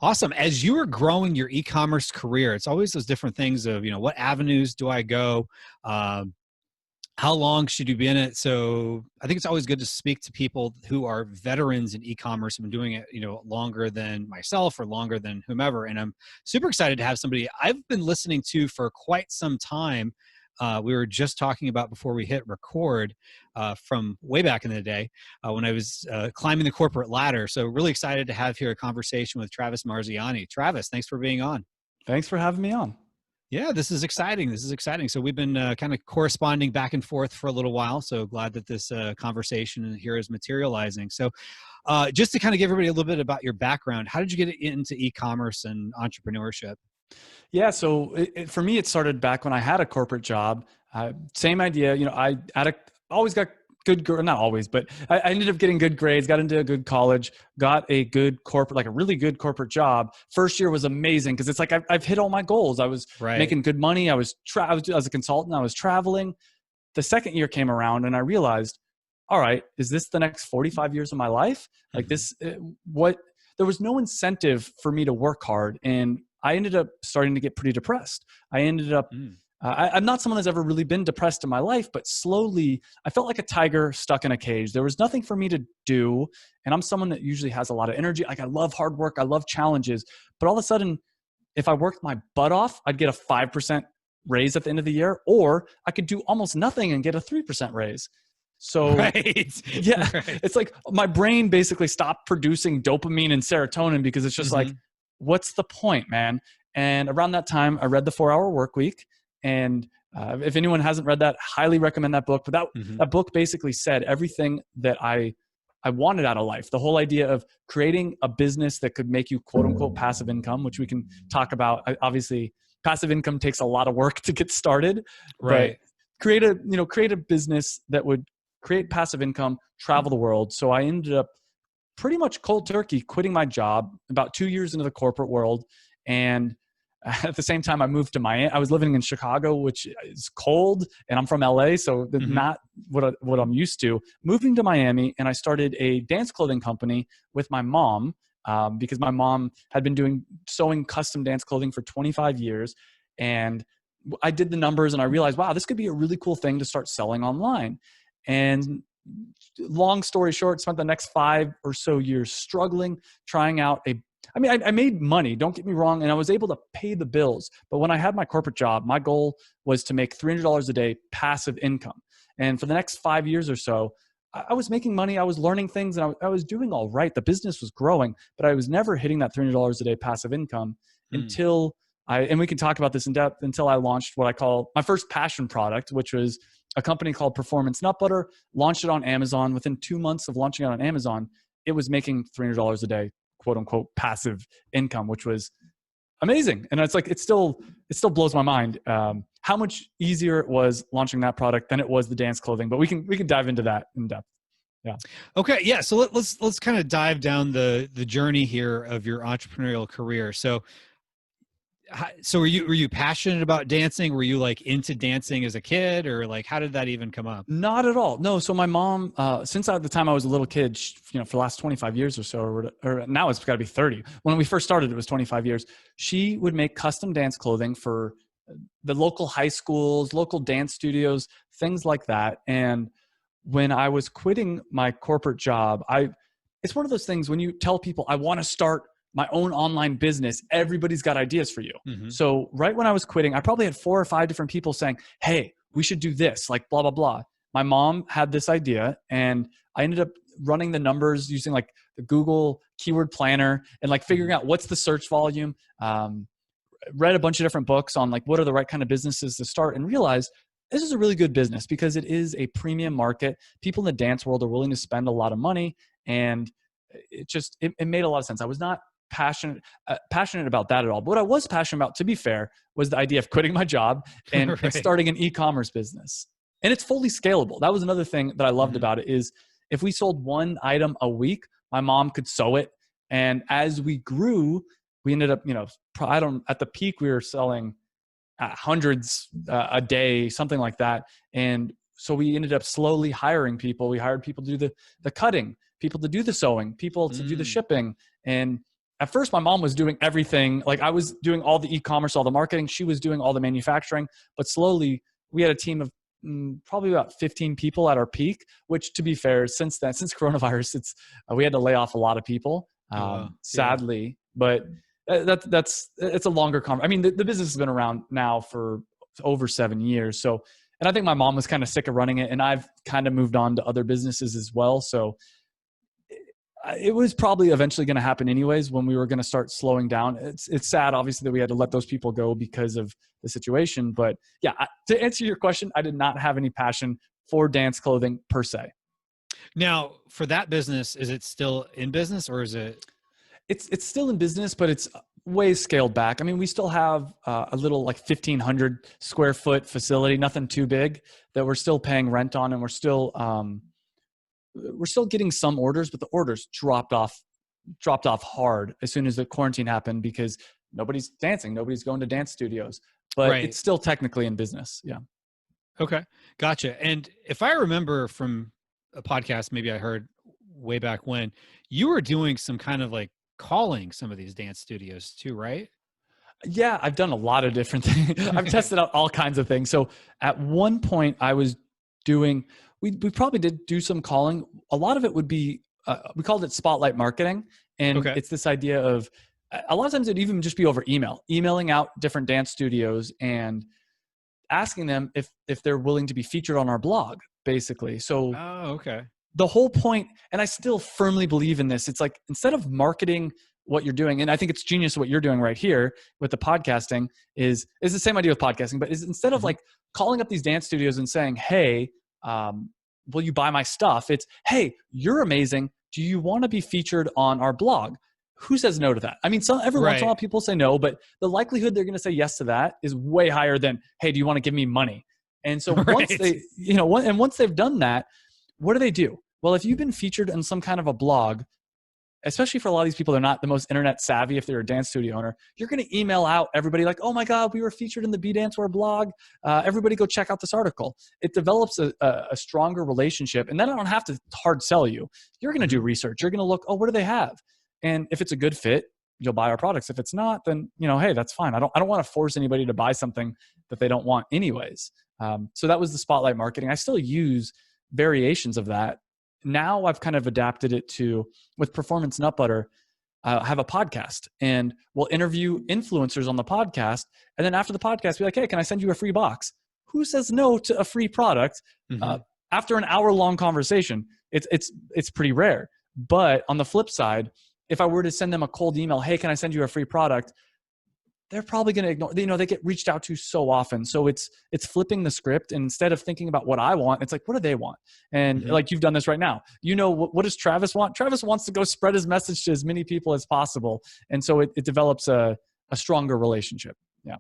Awesome. As you were growing your e-commerce career, it's always those different things of, what avenues do I go? Um, how long should you be in it? So I think it's always good to speak to people who are veterans in e-commerce and been doing it, longer than myself or longer than whomever. And I'm super excited to have somebody I've been listening to for quite some time. We were just talking about before we hit record from way back in the day when I was climbing the corporate ladder. So really excited to have here a conversation with Travis Marziani. Travis, thanks for being on. Thanks for having me on. Yeah, this is exciting. This is exciting. So we've been kind of corresponding back and forth for a little while. So glad that this conversation here is materializing. So just to kind of give everybody a little bit about your background, how did you get into e-commerce and entrepreneurship? Yeah, so for me, it started back when I had a corporate job. Same idea. Always got good, not always, but I ended up getting good grades, got into a good college, got a good corporate, like a really good corporate job. First year was amazing because it's like I've hit all my goals. I was making good money. I was as a consultant, I was traveling. The second year came around and I realized, all right, is this the next 45 years of my life? Like this, there was no incentive for me to work hard. And I ended up starting to get pretty depressed. I ended up, I'm not someone that's ever really been depressed in my life, but slowly I felt like a tiger stuck in a cage. There was nothing for me to do. And I'm someone that usually has a lot of energy. Like I love hard work. I love challenges. But all of a sudden, if I worked my butt off, I'd get a 5% raise at the end of the year, or I could do almost nothing and get a 3% raise. So yeah, it's like my brain basically stopped producing dopamine and serotonin because it's just like, what's the point, man? And around that time, I read The 4-Hour Workweek. And if anyone hasn't read that, highly recommend that book. But that book basically said everything that I wanted out of life. The whole idea of creating a business that could make you quote unquote passive income, which we can talk about. Obviously, passive income takes a lot of work to get started. Right. But create a business that would create passive income, travel the world. So I ended up pretty much cold turkey quitting my job about 2 years into the corporate world. And at the same time, I moved to Miami. I was living in Chicago, which is cold, and I'm from LA, so not what I'm used to. Moving to Miami, and I started a dance clothing company with my mom because my mom had been sewing custom dance clothing for 25 years. And I did the numbers, and I realized, wow, this could be a really cool thing to start selling online. And long story short, spent the next 5 or so years struggling, trying out I made money, don't get me wrong, and I was able to pay the bills. But when I had my corporate job, my goal was to make $300 a day passive income. And for the next 5 years or so, I was making money. I was learning things, and I was doing all right. The business was growing, but I was never hitting that $300 a day passive income until and we can talk about this in depth, until I launched what I call my first passion product, which was a company called Performance Nut Butter, launched it on Amazon. Within 2 months of launching it on Amazon, it was making $300 a day, quote unquote, passive income, which was amazing. And it's like, it still blows my mind how much easier it was launching that product than it was the dance clothing, but we can dive into that in depth. Yeah. Okay. Yeah. So let's kind of dive down the journey here of your entrepreneurial career. So were you passionate about dancing? Were you like into dancing as a kid, or like how did that even come up? Not at all. No. So my mom, since at the time I was a little kid, for the last 25 years or so, or now it's got to be 30. When we first started, it was 25 years. She would make custom dance clothing for the local high schools, local dance studios, things like that. And when I was quitting my corporate job, it's one of those things when you tell people I want to start my own online business, everybody's got ideas for you. So right when I was quitting, I probably had 4 or 5 different people saying, hey, we should do this, like blah, blah, blah. My mom had this idea, and I ended up running the numbers using like the Google keyword planner and like figuring out what's the search volume. Read a bunch of different books on like what are the right kind of businesses to start, and realized this is a really good business because it is a premium market. People in the dance world are willing to spend a lot of money, and it made a lot of sense. I was not passionate about that at all. But what I was passionate about, to be fair, was the idea of quitting my job and starting an e-commerce business. And it's fully scalable. That was another thing that I loved about it, is if we sold 1 item a week, my mom could sew it. And as we grew, we ended up, at the peak, we were selling hundreds a day, something like that. And so we ended up slowly hiring people. We hired people to do the cutting, people to do the sewing, people to do the shipping. And at first my mom was doing everything. Like I was doing all the e-commerce, all the marketing. She was doing all the manufacturing, but slowly we had a team of probably about 15 people at our peak, which to be fair, since coronavirus, we had to lay off a lot of people, Oh, wow. sadly, but it's a longer I mean, the business has been around now for over 7 years. So, and I think my mom was kind of sick of running it, and I've kind of moved on to other businesses as well. So it was probably eventually going to happen anyways when we were going to start slowing down. It's sad, obviously, that we had to let those people go because of the situation. But yeah, to answer your question, I did not have any passion for dance clothing per se. Now, for that business, is it still in business or is it? It's still in business, but it's way scaled back. I mean, we still have a little like 1,500 square foot facility, nothing too big, that we're still paying rent on, and we're still getting some orders, but the orders dropped off hard as soon as the quarantine happened because nobody's dancing, nobody's going to dance studios, but It's still technically in business. Yeah. Okay. Gotcha. And if I remember from a podcast, maybe I heard way back when, you were doing some kind of like calling some of these dance studios too, right? Yeah, I've done a lot of different things. I've tested out all kinds of things. So at one point I was doing, we probably did do some calling. A lot of it would be, we called it spotlight marketing. And It's this idea of, a lot of times it'd even just be over emailing out different dance studios and asking them if they're willing to be featured on our blog, basically. So the whole point, and I still firmly believe in this, it's like, instead of marketing what you're doing, and I think it's genius what you're doing right here with the podcasting, is the same idea with podcasting, but is instead of like calling up these dance studios and saying, hey, will you buy my stuff? It's, hey, you're amazing. Do you want to be featured on our blog? Who says no to that? I mean, every once in a while people say no, but the likelihood they're going to say yes to that is way higher than, hey, do you want to give me money? And so once they, once they've done that, what do? Well, if you've been featured in some kind of a blog, especially for a lot of these people, they're not the most internet savvy. If they're a dance studio owner, you're going to email out everybody like, oh my God, we were featured in the Danceware blog. Everybody go check out this article. It develops a stronger relationship. And then I don't have to hard sell you. You're going to do research. You're going to look, oh, what do they have? And if it's a good fit, you'll buy our products. If it's not, then, hey, that's fine. I don't want to force anybody to buy something that they don't want anyways. So that was the spotlight marketing. I still use variations of that. Now I've kind of adapted it to, with Performance Nut Butter, have a podcast, and we'll interview influencers on the podcast. And then after the podcast, be like, hey, can I send you a free box? Who says no to a free product after an hour-long conversation? It's pretty rare. But on the flip side, if I were to send them a cold email, hey, can I send you a free product? They're probably going to ignore, they get reached out to so often. So it's flipping the script. And instead of thinking about what I want, it's like, what do they want? And like you've done this right now, what does Travis want? Travis wants to go spread his message to as many people as possible. And so it develops a stronger relationship. Yeah.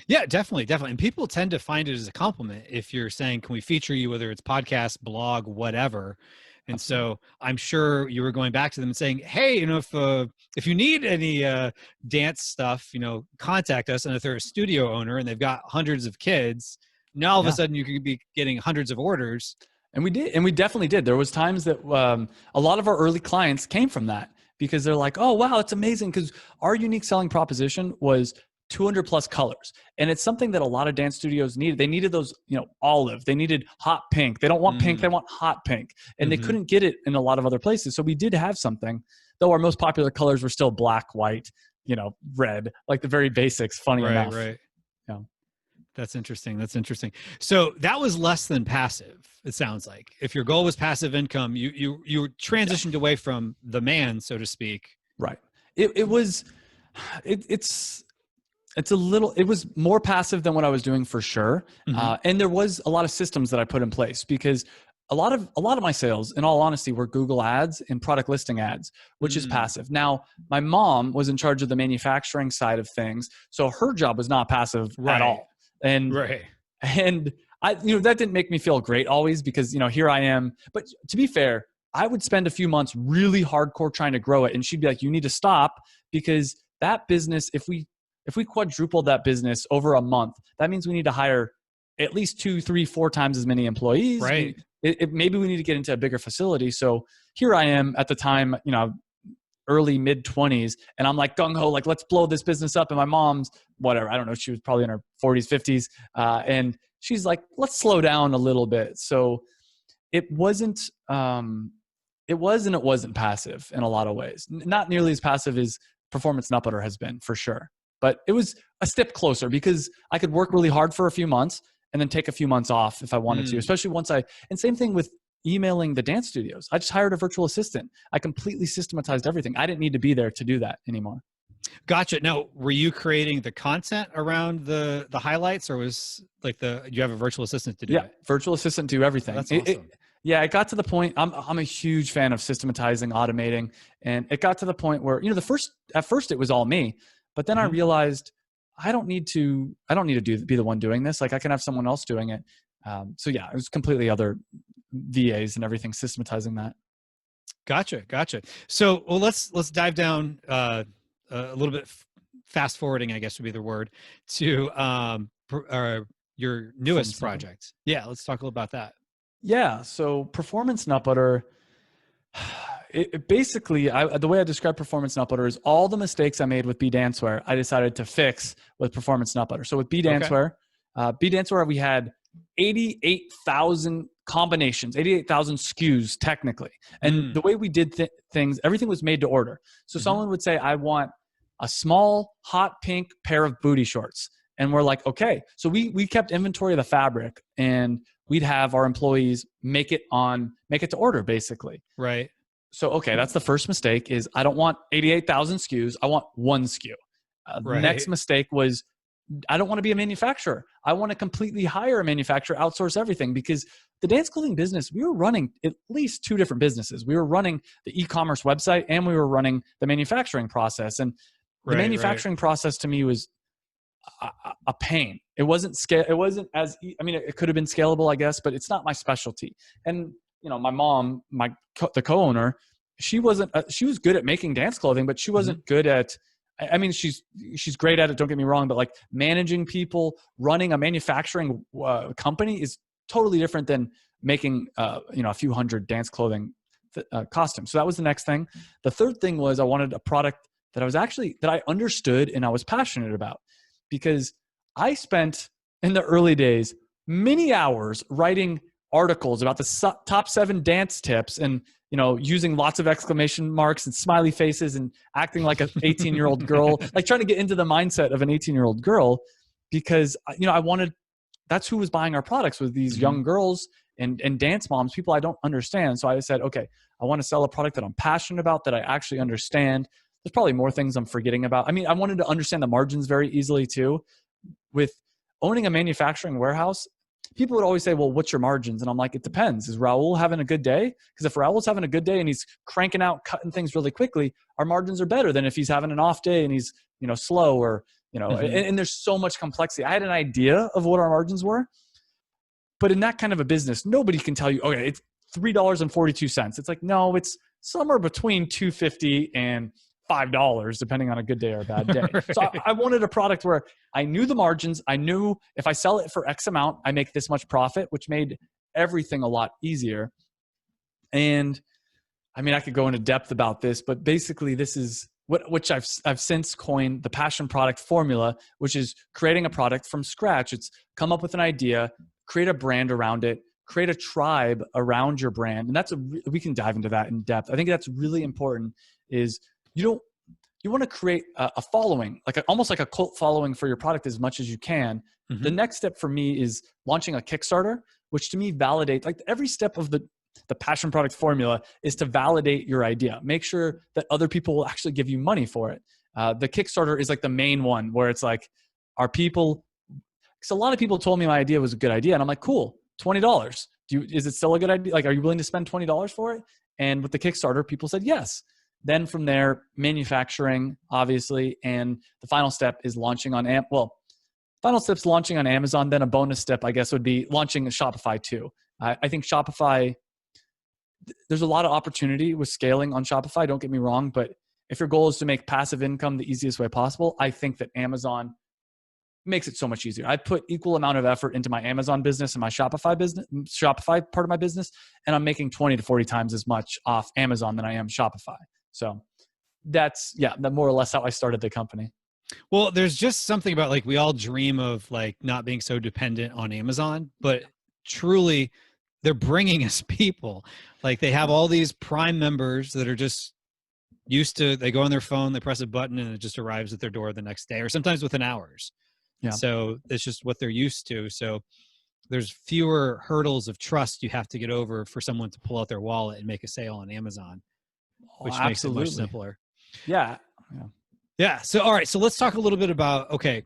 Yeah, definitely. And people tend to find it as a compliment if you're saying, can we feature you, whether it's podcast, blog, whatever. And Absolutely. So I'm sure you were going back to them and saying, hey, if you need any dance stuff, contact us. And if they're a studio owner and they've got hundreds of kids, now all of a sudden you could be getting hundreds of orders. And we did. And we definitely did. There was times that a lot of our early clients came from that, because they're like, oh, wow, it's amazing. Because our unique selling proposition was 200 plus colors. And it's something that a lot of dance studios needed. They needed those, olive. They needed hot pink. They don't want pink. They want hot pink. And they couldn't get it in a lot of other places. So we did have something, though our most popular colors were still black, white, red, like the very basics, funny enough. Right. Yeah. That's interesting. So that was less than passive, it sounds like. If your goal was passive income, you transitioned away from the man, so to speak. Right. It was more passive than what I was doing for sure. And there was a lot of systems that I put in place, because a lot of my sales, in all honesty, were Google ads and product listing ads, which is passive. Now, my mom was in charge of the manufacturing side of things, so her job was not passive at all. And I, that didn't make me feel great always, because, here I am. But to be fair, I would spend a few months really hardcore trying to grow it. And she'd be like, you need to stop, because that business, if we quadrupled that business over a month, that means we need to hire at least 2, 3, 4 times as many employees. Right. Maybe we need to get into a bigger facility. So here I am at the time, early mid 20s, and I'm like gung ho, like let's blow this business up. And my mom's whatever, I don't know, she was probably in her 40s, 50s, and she's like, let's slow down a little bit. So it wasn't, it was and it wasn't passive in a lot of ways. Not nearly as passive as Performance Nut Butter has been, for sure. But it was a step closer because I could work really hard for a few months and then take a few months off if I wanted to, especially once and same thing with emailing the dance studios. I just hired a virtual assistant. I completely systematized everything. I didn't need to be there to do that anymore. Gotcha. Now, were you creating the content around the highlights, or was like you have a virtual assistant to do it? Virtual assistant do everything. That's awesome. It got to the point, I'm a huge fan of systematizing, automating. And it got to the point where, at first it was all me, but then I realized I don't need to be the one doing this. Like I can have someone else doing it. So yeah, it was completely other VAs and everything systematizing that. Gotcha. So, well, let's dive down a little bit, fast forwarding, I guess would be the word, to your newest project. Yeah, let's talk a little about that. Yeah, so Performance Nut Butter, basically, the way I describe Performance Nut Butter is all the mistakes I made with B Dancewear, I decided to fix with Performance Nut Butter. So with B Dancewear, we had 88,000 combinations, 88,000 SKUs technically. And the way we did things, everything was made to order. So someone would say, I want a small, hot pink pair of booty shorts. And we're like, okay. So we kept inventory of the fabric, and we'd have our employees make it to order, basically. Right. So, okay, that's the first mistake is I don't want 88,000 SKUs. I want one SKU. The next mistake was I don't want to be a manufacturer. I want to completely hire a manufacturer, outsource everything, because the dance clothing business, we were running at least two different businesses. We were running the e-commerce website and we were running the manufacturing process. And the manufacturing process to me was a pain. It wasn't it could have been scalable, I guess, but it's not my specialty. And my mom, the co-owner, she was good at making dance clothing, but she wasn't good at, she's great at it, don't get me wrong, but like managing people, running a manufacturing company is totally different than making a few hundred dance clothing costumes. So that was the next thing. The third thing was I wanted a product that I understood and I was passionate about, because I spent in the early days many hours writing articles about the top 7 dance tips and using lots of exclamation marks and smiley faces and acting like an 18-year-old girl, like trying to get into the mindset of an 18-year-old girl, because I wanted, that's who was buying our products, with these young girls and dance moms, people I don't understand. So I said, okay, I want to sell a product that I'm passionate about, that I actually understand. There's probably more things I'm forgetting about. I wanted to understand the margins very easily too. With owning a manufacturing warehouse, people would always say, well, what's your margins? And I'm like, it depends. Is Raul having a good day? Because if Raul's having a good day and he's cranking out, cutting things really quickly, our margins are better than if he's having an off day and he's, slow, or, and there's so much complexity. I had an idea of what our margins were, but in that kind of a business, nobody can tell you, okay, it's $3.42. It's like, no, it's somewhere between $2.50 and $5, depending on a good day or a bad day. Right. So I wanted a product where I knew the margins. I knew if I sell it for X amount, I make this much profit, which made everything a lot easier. And I could go into depth about this, but basically this is which I've since coined the passion product formula, which is creating a product from scratch. It's come up with an idea, create a brand around it, create a tribe around your brand. And we can dive into that in depth. I think that's really important, is you want to create a following, almost like a cult following for your product as much as you can. The next step for me is launching a Kickstarter, which to me validates, like every step of the passion product formula is to validate your idea. Make sure that other people will actually give you money for it. The Kickstarter is like the main one where it's like, because a lot of people told me my idea was a good idea. And I'm like, cool, $20. Is it still a good idea? Like, are you willing to spend $20 for it? And with the Kickstarter, people said yes. Then from there, manufacturing, obviously, and the final step is launching on final step's launching on Amazon. Then a bonus step, I guess, would be launching a Shopify too. I think Shopify, there's a lot of opportunity with scaling on Shopify, don't get me wrong, but if your goal is to make passive income the easiest way possible, I think that Amazon makes it so much easier. I put equal amount of effort into my Amazon business and my Shopify part of my business, and I'm making 20 to 40 times as much off Amazon than I am Shopify. So that's more or less how I started the company. Well, there's just something about like, we all dream of like not being so dependent on Amazon, but truly they're bringing us people. Like they have all these Prime members that are just used to, they go on their phone, they press a button and it just arrives at their door the next day or sometimes within hours. Yeah. So it's just what they're used to. So there's fewer hurdles of trust you have to get over for someone to pull out their wallet and make a sale on Amazon, which makes it much simpler. Yeah. Yeah. So, all right. So let's talk a little bit about, okay,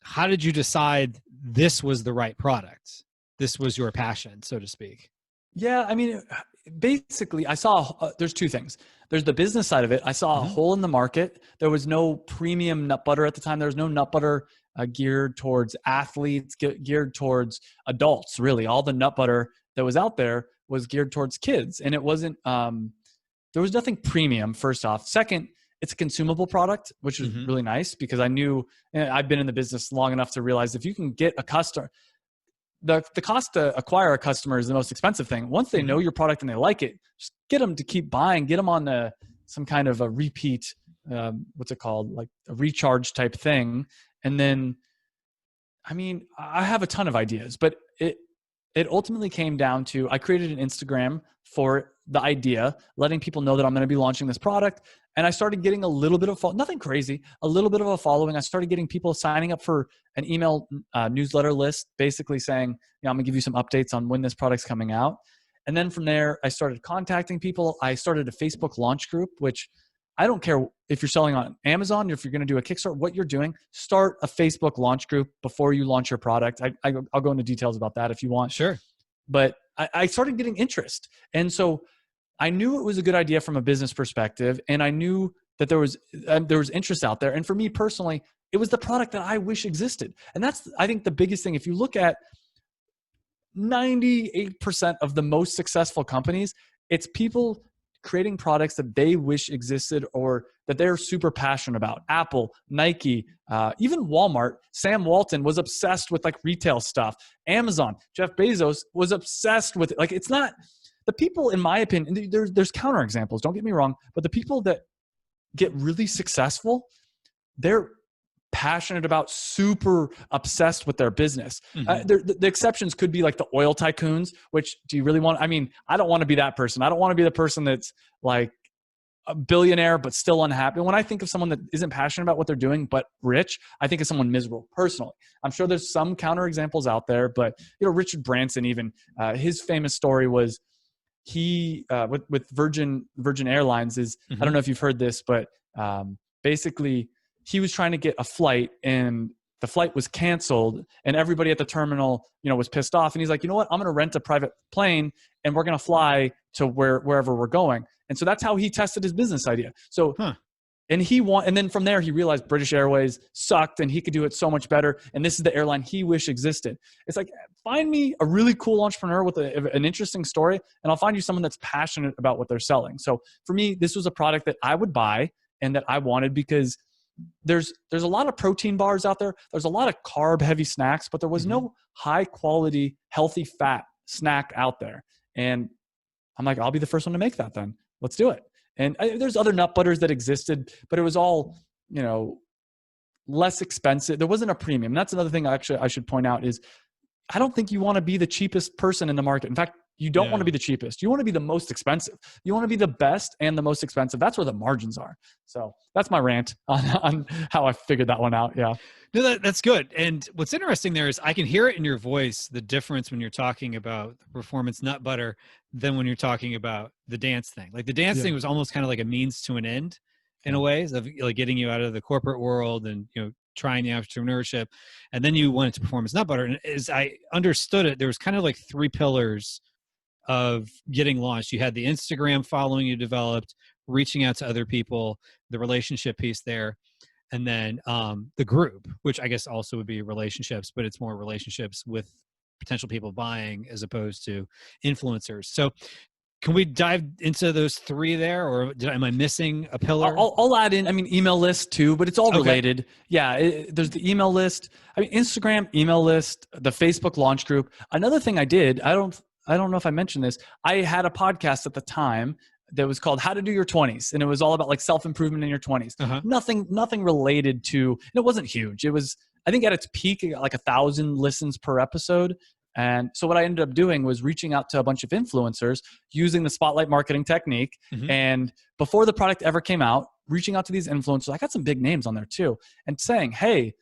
how did you decide this was the right product? This was your passion, so to speak. Yeah. I mean, basically I saw, there's two things. There's the business side of it. I saw a hole in the market. There was no premium nut butter at the time. There was no nut butter geared towards athletes, geared towards adults, really. All the nut butter that was out there was geared towards kids. And it wasn't, there was nothing premium, first off. Second, it's a consumable product, which is really nice because I knew, and I've been in the business long enough to realize if you can get a customer, the cost to acquire a customer is the most expensive thing. Once they know your product and they like it, just get them to keep buying, get them on some kind of a repeat, what's it called? Like a recharge type thing. And then, I mean, I have a ton of ideas, but it ultimately came down to, I created an Instagram for the idea, letting people know that I'm going to be launching this product. And I started getting a little bit of, nothing crazy, a little bit of a following. I started getting people signing up for an email newsletter list, basically saying, I'm going to give you some updates on when this product's coming out. And then from there, I started contacting people. I started a Facebook launch group, which I don't care if you're selling on Amazon, if you're going to do a Kickstarter, what you're doing, start a Facebook launch group before you launch your product. I'll go into details about that if you want. Sure. But I started getting interest. And so I knew it was a good idea from a business perspective. And I knew that there was interest out there. And for me personally, it was the product that I wish existed. And that's, I think, the biggest thing. If you look at 98% of the most successful companies, it's people creating products that they wish existed or that they're super passionate about. Apple, Nike, even Walmart. Sam Walton was obsessed with like retail stuff. Amazon, Jeff Bezos was obsessed with it. Like, it's not the people, in my opinion, there's counterexamples, don't get me wrong, but the people that get really successful, they're passionate about, super obsessed with their business. The exceptions could be like the oil tycoons, which do you really want? I mean, I don't want to be that person. I don't want to be the person that's like a billionaire, but still unhappy. When I think of someone that isn't passionate about what they're doing, but rich, I think of someone miserable personally. I'm sure there's some counterexamples out there, but Richard Branson, even his famous story was he, with Virgin Airlines is, I don't know if you've heard this, but basically, he was trying to get a flight and the flight was canceled and everybody at the terminal, was pissed off. And he's like, you know what? I'm going to rent a private plane and we're going to fly to wherever we're going. And so that's how he tested his business idea. So, and then from there, he realized British Airways sucked and he could do it so much better. And this is the airline he wished existed. It's like, find me a really cool entrepreneur with an interesting story, and I'll find you someone that's passionate about what they're selling. So for me, this was a product that I would buy and that I wanted because there's a lot of protein bars out there. There's a lot of carb heavy snacks, but there was no high quality, healthy fat snack out there. And I'm like, I'll be the first one to make that then. Let's do it. And there's other nut butters that existed, but it was all, less expensive. There wasn't a premium. That's another thing I should point out is I don't think you want to be the cheapest person in the market. In fact, you don't want to be the cheapest. You want to be the most expensive. You want to be the best and the most expensive. That's where the margins are. So that's my rant on how I figured that one out. Yeah. No, that's good. And what's interesting there is I can hear it in your voice, the difference when you're talking about the performance nut butter than when you're talking about the dance thing. Like the dance thing was almost kind of like a means to an end in a way of like getting you out of the corporate world and, trying the entrepreneurship. And then you went into performance nut butter. And as I understood it, there was kind of like three pillars of getting launched. You had the Instagram following you developed, reaching out to other people, the relationship piece there, and then the group, which I guess also would be relationships, but it's more relationships with potential people buying as opposed to influencers. So can we dive into those three there, or am I missing a pillar? I'll add in, email list too, but it's all related. Yeah, there's the email list. Instagram, email list, the Facebook launch group. Another thing I did, I don't know if I mentioned this. I had a podcast at the time that was called How to Do Your 20s. And it was all about like self-improvement in your 20s. Uh-huh. Nothing related to, and it wasn't huge. It was, I think at its peak, it got like 1,000 listens per episode. And so what I ended up doing was reaching out to a bunch of influencers using the spotlight marketing technique. Mm-hmm. And before the product ever came out, reaching out to these influencers, I got some big names on there too, and saying, hey,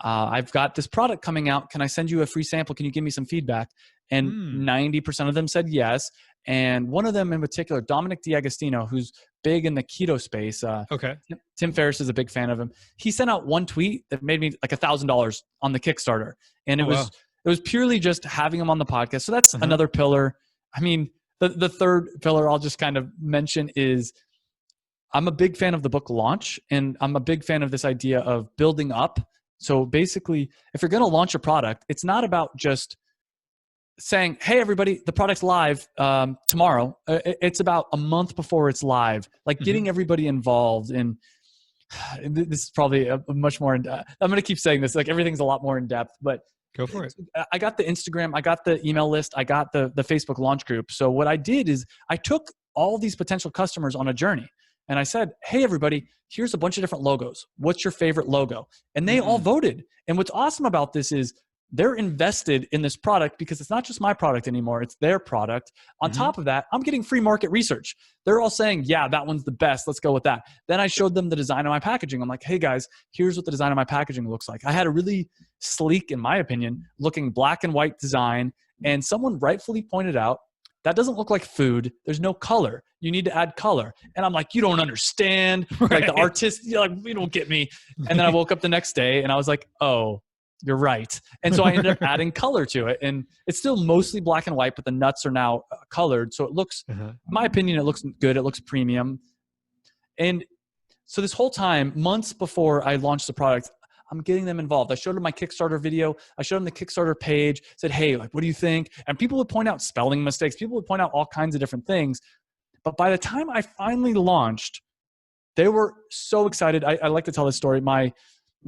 I've got this product coming out. Can I send you a free sample? Can you give me some feedback? And 90% of them said yes. And one of them in particular, Dominic D'Agostino, who's big in the keto space. Okay. Tim Ferriss is a big fan of him. He sent out one tweet that made me like $1,000 on the Kickstarter. And it was purely just having him on the podcast. So that's another pillar. I mean, the third pillar I'll just kind of mention is I'm a big fan of the book launch, and I'm a big fan of this idea of building up. So basically, if you're going to launch a product, it's not about just saying, hey, everybody, the product's live tomorrow. It's about a month before it's live, like getting everybody involved. And this is probably a much more, I'm going to keep saying this, like everything's a lot more in depth, but go for it. I got the Instagram, I got the email list, I got the Facebook launch group. So what I did is I took all these potential customers on a journey. And I said, hey, everybody, here's a bunch of different logos. What's your favorite logo? And they all voted. And what's awesome about this is they're invested in this product because it's not just my product anymore. It's their product. On top of that, I'm getting free market research. They're all saying, yeah, that one's the best. Let's go with that. Then I showed them the design of my packaging. I'm like, hey, guys, here's what the design of my packaging looks like. I had a really sleek, in my opinion, looking black and white design. And someone rightfully pointed out, that doesn't look like food. There's no color. You need to add color. And I'm like, you don't understand. Right. Like the artist, you're like, you don't get me. And then I woke up the next day and I was like, oh, you're right. And so I ended up adding color to it. And it's still mostly black and white, but the nuts are now colored. So it looks, in my opinion, it looks good. It looks premium. And so this whole time, months before I launched the product, I'm getting them involved. I showed them my Kickstarter video. I showed them the Kickstarter page, said, hey, like, what do you think? And people would point out spelling mistakes. People would point out all kinds of different things. But by the time I finally launched, they were so excited. I like to tell this story. My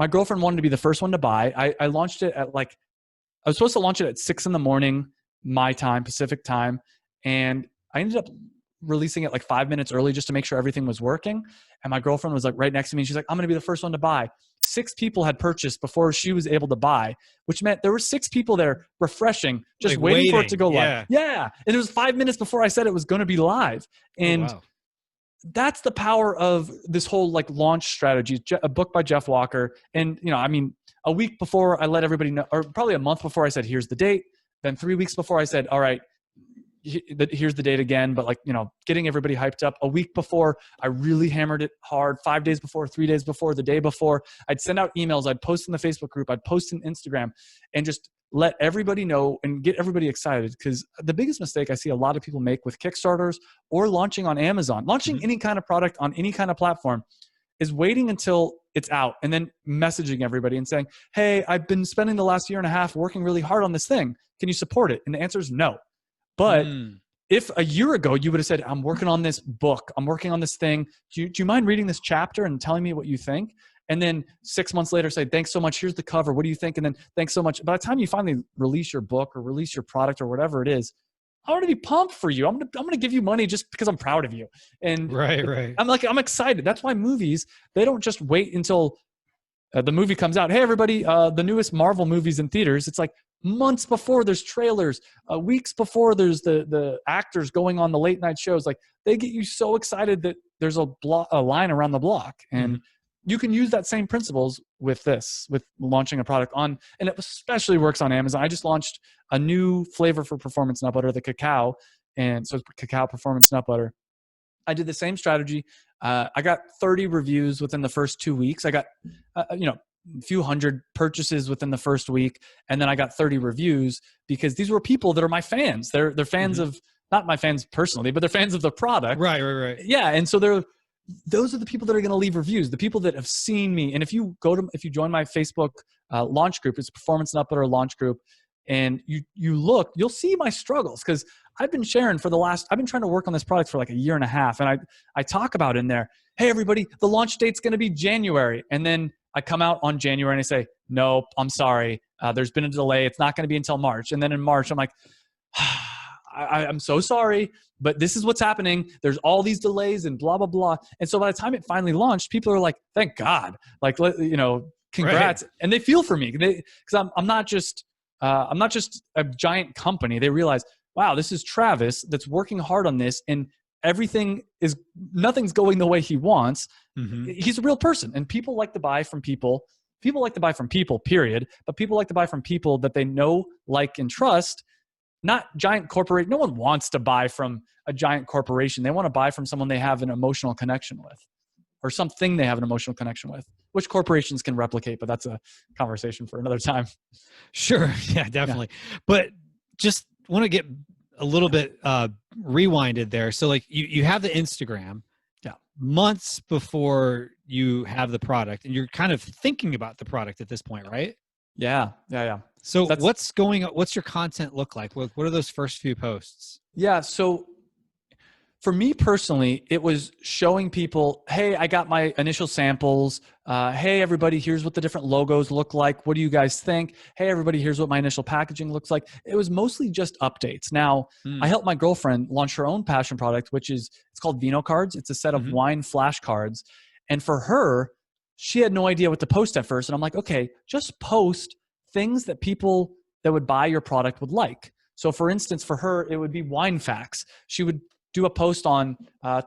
girlfriend wanted to be the first one to buy. I launched it at I was supposed to launch it at 6 a.m, my time, Pacific time. And I ended up releasing it like 5 minutes early just to make sure everything was working. And my girlfriend was like right next to me. She's like, I'm going to be the first one to buy. 6 people had purchased before she was able to buy, which meant there were 6 people there refreshing, just waiting for it to go live. Yeah. And it was 5 minutes before I said it was going to be live. And that's the power of this whole like launch strategy, a book by Jeff Walker. And, you know, I mean, a week before I let everybody know, or probably a month before I said, here's the date. Then 3 weeks before I said, all right, here's the date again. But like, you know, getting everybody hyped up. A week before, I really hammered it hard. 5 days before, 3 days before, the day before, I'd send out emails. I'd post in the Facebook group. I'd post in Instagram, and just let everybody know and get everybody excited. Because the biggest mistake I see a lot of people make with Kickstarters or launching on Amazon, launching any kind of product on any kind of platform, is waiting until it's out and then messaging everybody and saying, hey, I've been spending the last year and a half working really hard on this thing. Can you support it? And the answer is no. But if a year ago you would have said, I'm working on this book, I'm working on this thing, do you mind reading this chapter and telling me what you think? And then 6 months later say, thanks so much, here's the cover, what do you think? And then thanks so much. By the time you finally release your book or release your product or whatever it is, I'm going to be pumped for you. I'm going to give you money just because I'm proud of you. And right. I'm excited. That's why movies, they don't just wait until the movie comes out. Hey, everybody, the newest Marvel movie's in theaters. It's like months before there's trailers, weeks before there's the actors going on the late night shows. Like, they get you so excited that there's a line around the block. And you can use that same principles with this, with launching a product on, and it especially works on Amazon. I just launched a new flavor for performance nut butter, the cacao. And so it's cacao performance nut butter. I did the same strategy. I got 30 reviews within the first 2 weeks. I got, a few hundred purchases within the first week. And then I got 30 reviews because these were people that are my fans. They're fans of, not my fans personally, but they're fans of the product. Right. Yeah. And so those are the people that are going to leave reviews, the people that have seen me. And if you join my Facebook launch group, it's Performance Nut Butter Launch Group, and you'll see my struggles, because I've been sharing I've been trying to work on this product for like a year and a half. And I talk about in there, hey, everybody, the launch date's going to be January. And then I come out on January and I say, nope, I'm sorry. There's been a delay. It's not going to be until March. And then in March, I'm like, I'm so sorry, but this is what's happening. There's all these delays and blah, blah, blah. And so by the time it finally launched, people are like, thank God, like, congrats. Right. And they feel for me because I'm not just a giant company. They realize, wow, this is Travis that's working hard on this, and nothing's going the way he wants. Mm-hmm. He's a real person, and people like to buy from people. People like to buy from people, period. But people like to buy from people that they know, like, and trust, not giant corporate. No one wants to buy from a giant corporation. They want to buy from someone they have an emotional connection with, or something they have an emotional connection with, which corporations can replicate, but that's a conversation for another time. Sure. Yeah, definitely. Yeah. But just want to get a little bit rewinded there. So like you have the Instagram months before you have the product, and you're kind of thinking about the product at this point, right? Yeah. So what's your content look like? What are those first few posts? Yeah. So for me personally, it was showing people, hey, I got my initial samples. Hey, everybody, here's what the different logos look like. What do you guys think? Hey, everybody, here's what my initial packaging looks like. It was mostly just updates. Now, I helped my girlfriend launch her own passion product, it's called Vino Cards. It's a set of wine flashcards. And for her, she had no idea what to post at first. And I'm like, okay, just post things that people that would buy your product would like. So for instance, for her, it would be wine facts. She would do a post on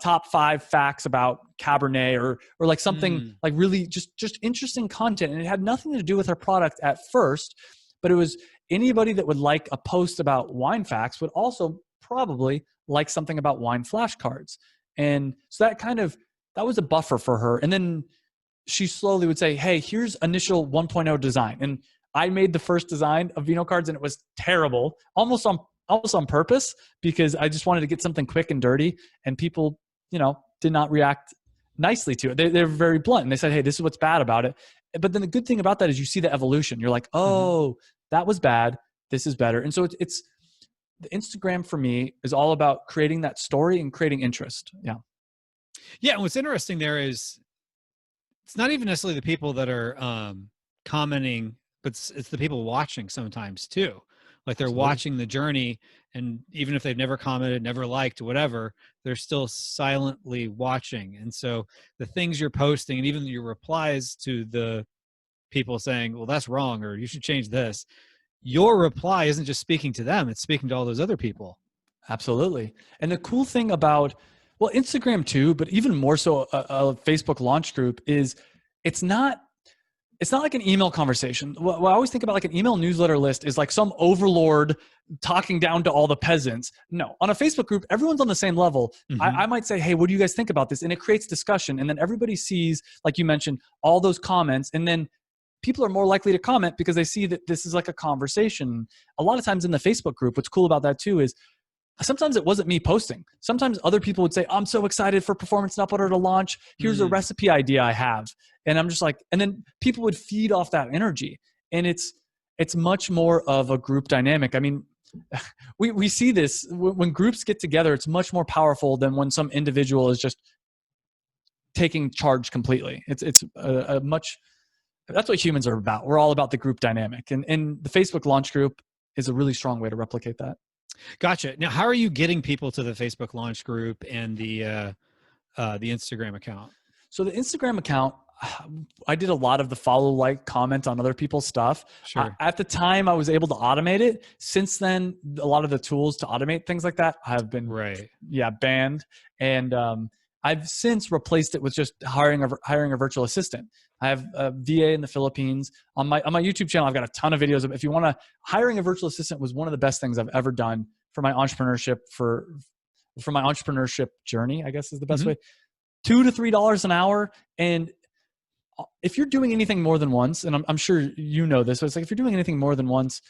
top 5 facts about Cabernet or like something like really just interesting content. And it had nothing to do with her product at first, but it was anybody that would like a post about wine facts would also probably like something about wine flashcards. And so that was a buffer for her. And then she slowly would say, hey, here's initial 1.0 design. And I made the first design of Vino Cards and it was terrible, almost on purpose, because I just wanted to get something quick and dirty, and people, did not react nicely to it. They're very blunt, and they said, hey, this is what's bad about it. But then the good thing about that is you see the evolution. You're like, oh, that was bad. This is better. And so it's the Instagram for me is all about creating that story and creating interest. Yeah. Yeah. And what's interesting there is it's not even necessarily the people that are commenting, but it's the people watching sometimes too. Like they're Absolutely. Watching the journey, and even if they've never commented, never liked, whatever, they're still silently watching. And so the things you're posting, and even your replies to the people saying, well, that's wrong, or you should change this, your reply isn't just speaking to them, it's speaking to all those other people. Absolutely. And the cool thing about, well, Instagram too, but even more so a Facebook launch group is it's not like an email conversation. What I always think about, like an email newsletter list is like some overlord talking down to all the peasants. No, on a Facebook group, everyone's on the same level. I might say, hey, what do you guys think about this? And it creates discussion. And then everybody sees, like you mentioned, all those comments. And then people are more likely to comment because they see that this is like a conversation. A lot of times in the Facebook group, what's cool about that too is sometimes it wasn't me posting. Sometimes other people would say, I'm so excited for Performance and Uploader to launch. Here's a recipe idea I have. And I'm just like, and then people would feed off that energy. And it's much more of a group dynamic. I mean, we see this when groups get together, it's much more powerful than when some individual is just taking charge completely. It's a much, that's what humans are about. We're all about the group dynamic. And the Facebook launch group is a really strong way to replicate that. Gotcha. Now, how are you getting people to the Facebook launch group and the Instagram account? So the Instagram account, I did a lot of the follow, like, comment on other people's stuff. Sure. At the time, I was able to automate it. Since then, a lot of the tools to automate things like that have been banned. And I've since replaced it with just hiring a virtual assistant. I have a VA in the Philippines. On my YouTube channel, I've got a ton of videos. If you want to, hiring a virtual assistant was one of the best things I've ever done for my entrepreneurship, for my entrepreneurship journey, I guess is the best way. $2 to $3 an hour. And if you're doing anything more than once, and I'm sure you know this, but it's like, if you're doing anything more than once,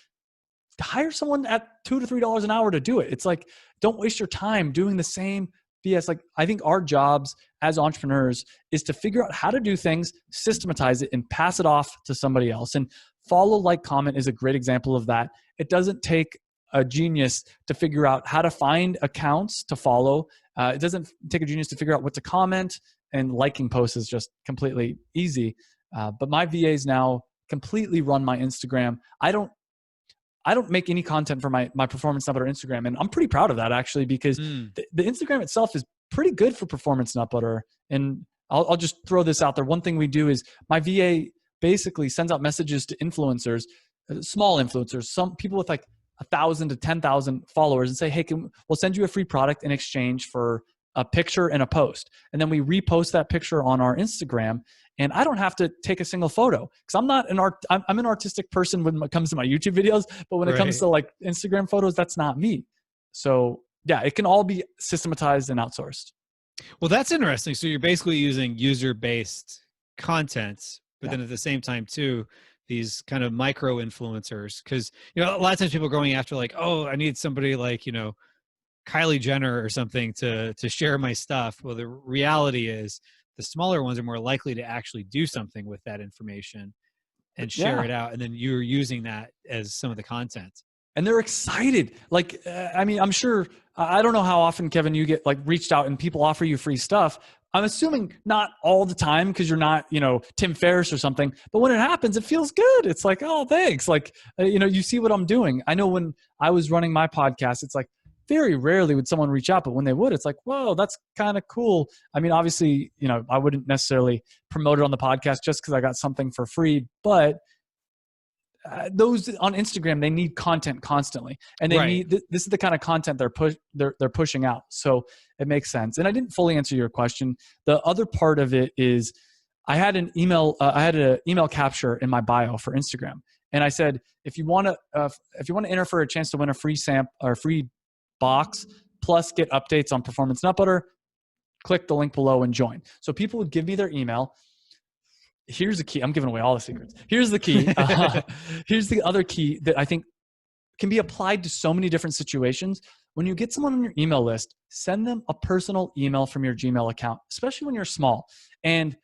hire someone at $2 to $3 an hour to do it. It's like, don't waste your time doing the same BS. Like, I think our jobs as entrepreneurs is to figure out how to do things, systematize it, and pass it off to somebody else. And follow, like, comment is a great example of that. It doesn't take a genius to figure out how to find accounts to follow. It doesn't take a genius to figure out what to comment, and liking posts is just completely easy. But my VAs now completely run my Instagram. I I don't make any content for my Performance Nut Butter Instagram. And I'm pretty proud of that actually, because the Instagram itself is pretty good for Performance Nut Butter. And I'll just throw this out there. One thing we do is my VA basically sends out messages to influencers, small influencers, some people with like 1,000 to 10,000 followers, and say, hey, we'll send you a free product in exchange for a picture and a post. And then we repost that picture on our Instagram. And I don't have to take a single photo, because I'm not I'm an artistic person when it comes to my YouTube videos, but when it comes to like Instagram photos, that's not me. So yeah, it can all be systematized and outsourced. Well, that's interesting. So you're basically using user-based content, but then at the same time too, these kind of micro influencers, because, you know, a lot of times people are going after like, oh, I need somebody like, you know, Kylie Jenner or something to share my stuff. Well, the reality is the smaller ones are more likely to actually do something with that information and share it out. And then you're using that as some of the content. And they're excited. Like, I mean, I'm sure, I don't know how often, Kevin, you get like reached out and people offer you free stuff. I'm assuming not all the time, because you're not, you know, Tim Ferriss or something. But when it happens, it feels good. It's like, oh, thanks. Like, you know, you see what I'm doing. I know when I was running my podcast, it's like very rarely would someone reach out, but when they would, it's like, whoa, that's kind of cool. I mean, obviously, you know, I wouldn't necessarily promote it on the podcast just because I got something for free, but those on Instagram, they need content constantly, and they need this is the kind of content they're pushing out. So it makes sense. And I didn't fully answer your question. The other part of it is I had an email capture in my bio for Instagram, and I said, if you want to enter for a chance to win a free sample or free box plus get updates on Performance Nut Butter, click the link below and join. So people would give me their email. Here's the key. I'm giving away all the secrets. Here's the key. Here's the other key that I think can be applied to so many different situations. When you get someone on your email list, send them a personal email from your Gmail account, especially when you're small. And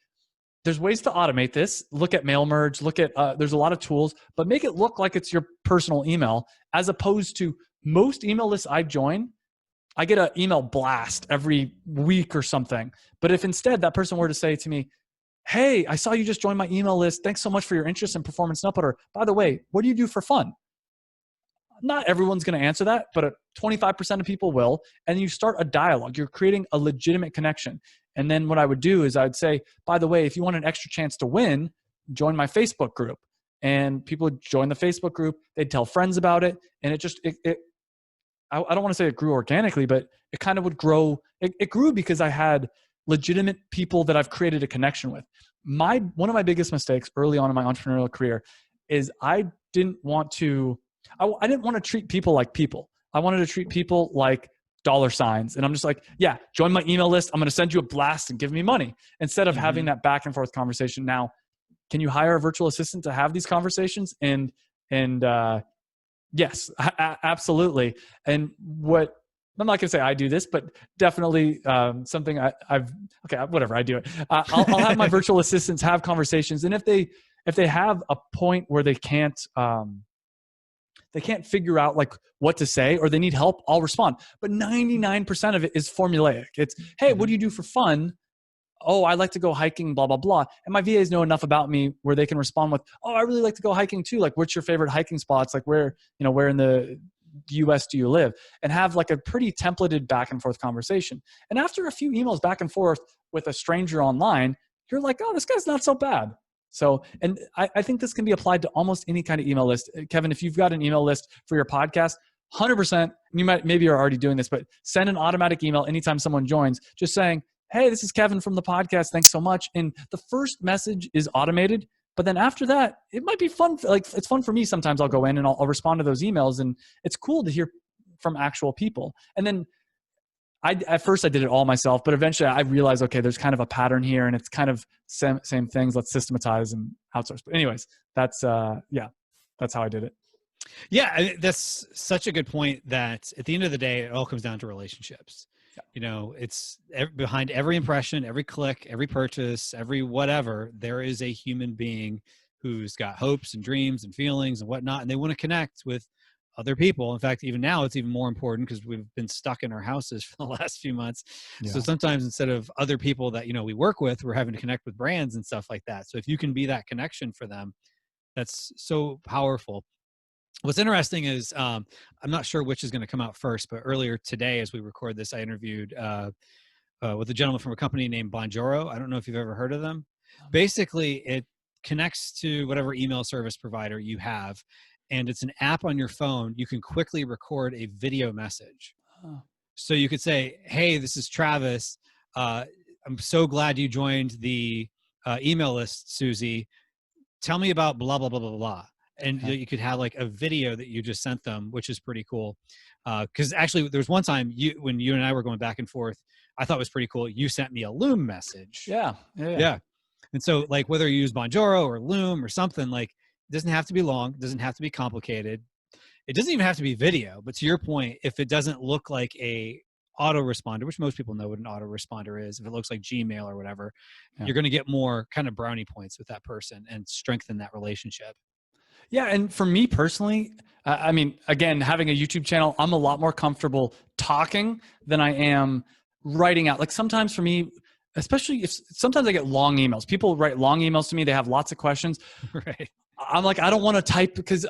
there's ways to automate this. Look at Mail Merge. Look at, there's a lot of tools, but make it look like it's your personal email, as opposed to most email lists I join. I get an email blast every week or something. But if instead that person were to say to me, hey, I saw you just joined my email list. Thanks so much for your interest in Performance Nut Butter. By the way, what do you do for fun? Not everyone's going to answer that, but 25% of people will. And you start a dialogue. You're creating a legitimate connection. And then what I would do is I'd say, by the way, if you want an extra chance to win, join my Facebook group. And people would join the Facebook group. They'd tell friends about it. And it just, I don't want to say it grew organically, but it kind of would grow. It grew because I had legitimate people that I've created a connection with. One of my biggest mistakes early on in my entrepreneurial career is I didn't want to treat people like people. I wanted to treat people like dollar signs. And I'm just like, yeah, join my email list. I'm going to send you a blast and give me money, instead of having that back and forth conversation. Now, can you hire a virtual assistant to have these conversations? And yes, absolutely. And I'm not going to say I do this, but definitely something whatever, I do it. I'll have my virtual assistants have conversations. And if they have a point where they can't figure out like what to say, or they need help, I'll respond. But 99% of it is formulaic. It's, hey, what do you do for fun? Oh, I like to go hiking, blah, blah, blah. And my VAs know enough about me where they can respond with, oh, I really like to go hiking too. Like, what's your favorite hiking spots? Like where in the US do you live? And have like a pretty templated back and forth conversation. And after a few emails back and forth with a stranger online, you're like, oh, this guy's not so bad. So, and I think this can be applied to almost any kind of email list. Kevin, if you've got an email list for your podcast, 100%, maybe you're already doing this, but send an automatic email anytime someone joins, just saying, hey, this is Kevin from the podcast. Thanks so much. And the first message is automated. But then after that, it might be fun. Like, it's fun for me. Sometimes I'll go in and I'll respond to those emails, and it's cool to hear from actual people. And then at first I did it all myself, but eventually I realized, okay, there's kind of a pattern here, and it's kind of same things. Let's systematize and outsource. But anyways, that's how I did it. Yeah, that's such a good point, that at the end of the day, it all comes down to relationships. Yeah. You know, it's behind every impression, every click, every purchase, every whatever, there is a human being who's got hopes and dreams and feelings and whatnot, and they want to connect with other people. In fact, even now, it's even more important because we've been stuck in our houses for the last few months. Yeah. So sometimes instead of other people that, we work with, we're having to connect with brands and stuff like that. So if you can be that connection for them, that's so powerful. What's interesting is I'm not sure which is going to come out first, but earlier today, as we record this, I interviewed with a gentleman from a company named Bonjoro. I don't know if you've ever heard of them. Basically, it connects to whatever email service provider you have, and it's an app on your phone. You can quickly record a video message. Oh. So you could say, "Hey, this is Travis. I'm so glad you joined the email list, Susie. Tell me about blah blah blah blah blah." And Okay. you could have like a video that you just sent them, which is pretty cool. Because actually, there was one time when you and I were going back and forth, I thought it was pretty cool. You sent me a Loom message. Yeah. Yeah. And so, like, whether you use Bonjoro or Loom or something, like, it doesn't have to be long, it doesn't have to be complicated. It doesn't even have to be video. But to your point, if it doesn't look like a autoresponder, which most people know what an autoresponder is, if it looks like Gmail or whatever, you're going to get more kind of brownie points with that person and strengthen that relationship. Yeah, and for me personally, I mean, again, having a YouTube channel, I'm a lot more comfortable talking than I am writing out. Like sometimes for me, especially if sometimes I get long emails. People write long emails to me. They have lots of questions. Right. I'm like, I don't want to type because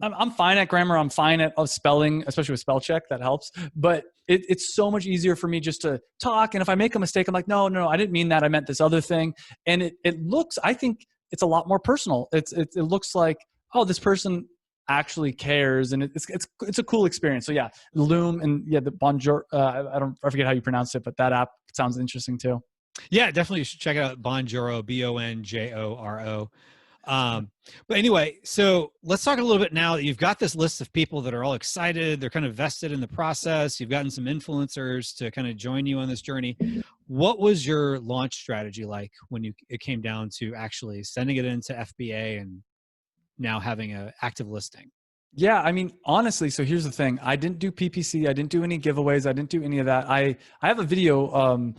I'm fine at grammar. I'm fine at spelling, especially with spell check. That helps. But it's so much easier for me just to talk. And if I make a mistake, I'm like, no, I didn't mean that. I meant this other thing. And it looks, I think it's a lot more personal. It looks like, oh, this person actually cares, and it's a cool experience. So yeah, Loom and yeah, the Bonjour. I forget how you pronounce it, but that app sounds interesting too. Yeah, definitely you should check out Bonjoro, Bonjoro. But anyway, so let's talk a little bit now that you've got this list of people that are all excited. They're kind of vested in the process. You've gotten some influencers to kind of join you on this journey. What was your launch strategy like when it came down to actually sending it into FBA and now having an active listing? Yeah, I mean, honestly, so here's the thing. I didn't do PPC. I didn't do any giveaways. I didn't do any of that. I have a video,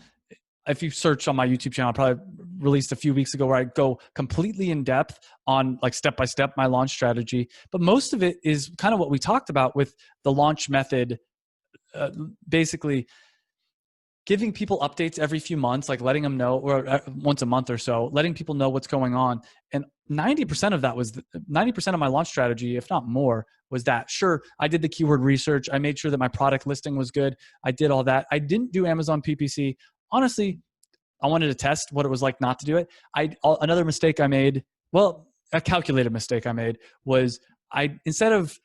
if you search on my YouTube channel, I probably released a few weeks ago, where I go completely in depth on like step-by-step my launch strategy. But most of it is kind of what we talked about with the launch method, basically giving people updates every few months, like letting them know, or once a month or so, letting people know what's going on. And 90% of that was 90% of my launch strategy, if not more, was that. Sure, I did the keyword research. I made sure that my product listing was good. I did all that. I didn't do Amazon PPC. Honestly, I wanted to test what it was like not to do it. Another mistake I made, well, a calculated mistake I made, was instead of